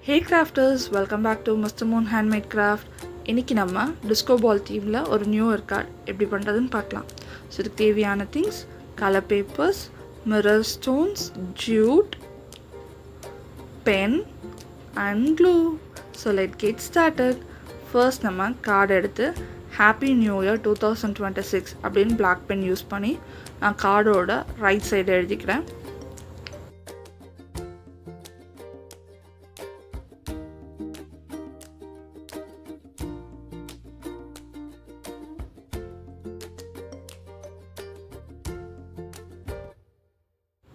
Hey crafters, welcome back to Mr. Moon Handmade Craft. இன்னைக்கு நம்ம disco பால் தீமில் ஒரு new year card எப்படி பண்ணுறதுன்னு பார்க்கலாம். ஸோ இதுக்கு தேவையான things colour papers, mirror stones, jute, pen and glue. So let get started. First நம்ம card எடுத்து ஹாப்பி நியூ இயர் 2026 அப்படின்னு பிளாக் பென் யூஸ் பண்ணி நான் கார்டோட ரைட் சைடு எழுதிக்கிறேன்.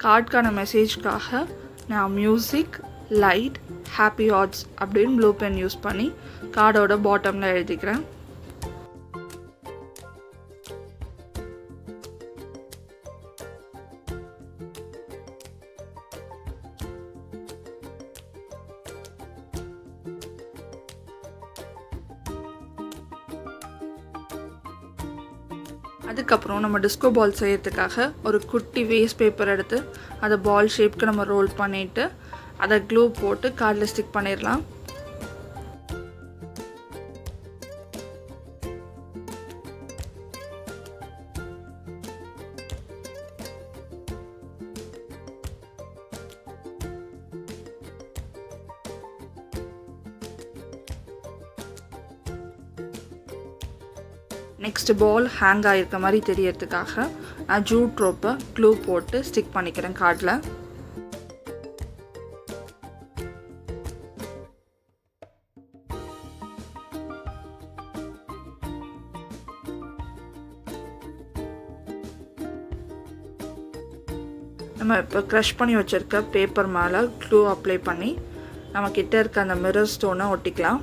கார்டுக்கான மெசேஜ்க்காக நான் மியூசிக், லைட், ஹாப்பி ஹார்ட்ஸ் அப்படின்னு ப்ளூ பென் யூஸ் பண்ணி கார்டோட பாட்டமில் எழுதிக்கிறேன். அதுக்கப்புறம் நம்ம டிஸ்கோ பால் செய்யறதுக்காக ஒரு குட்டி வேஸ்ட் பேப்பர் எடுத்து அதை பால் ஷேப்க்கு நம்ம ரோல் பண்ணிவிட்டு அதை க்ளூ போட்டு கார்டில் ஸ்டிக் பண்ணிடலாம். நெக்ஸ்ட் பால் ஹேங் ஆகிருக்க மாதிரி தெரியறதுக்காக நான் ஜூட் ரோப்பை க்ளூ போட்டு ஸ்டிக் பண்ணிக்கிறேன் கார்டில். நம்ம இப்போ க்ரஷ் பண்ணி வச்சுருக்க பேப்பர் மேலே க்ளூ அப்ளை பண்ணி நம்ம கிட்ட இருக்க அந்த மிரர் ஸ்டோனை ஒட்டிக்கலாம்.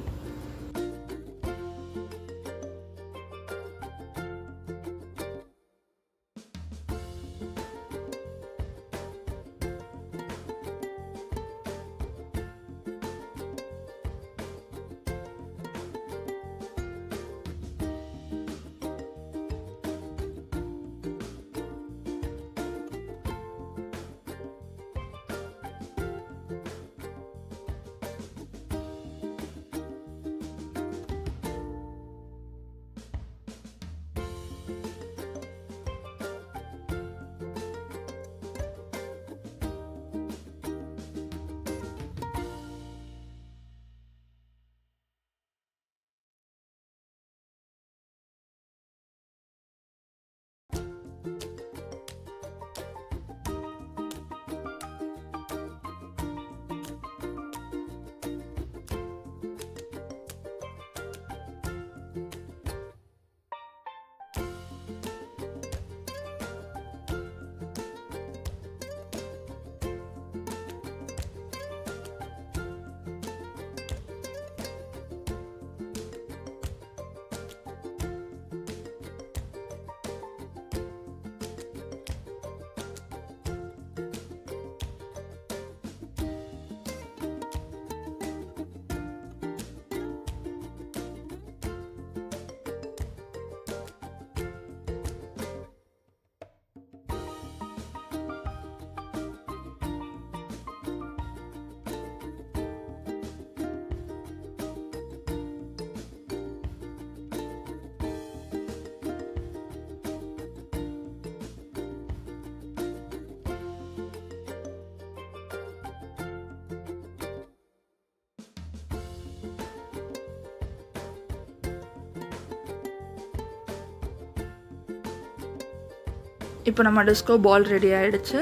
இப்போ நம்ம டிஸ்கோ பால் ரெடி ஆகிடுச்சு.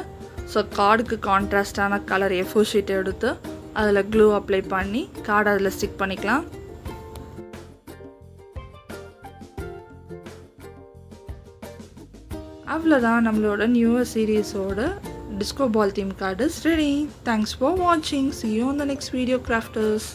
ஸோ கார்டுக்கு கான்ட்ராஸ்டான கலர் A4 ஷீட் எடுத்து அதில் க்ளூ அப்ளை பண்ணி கார்டு அதில் ஸ்டிக் பண்ணிக்கலாம். அவ்வளோதான், நம்மளோட நியூ இயர் சீரீஸோட disco ball theme card is ready. Thanks for வாட்சிங். See you on the next video, crafters.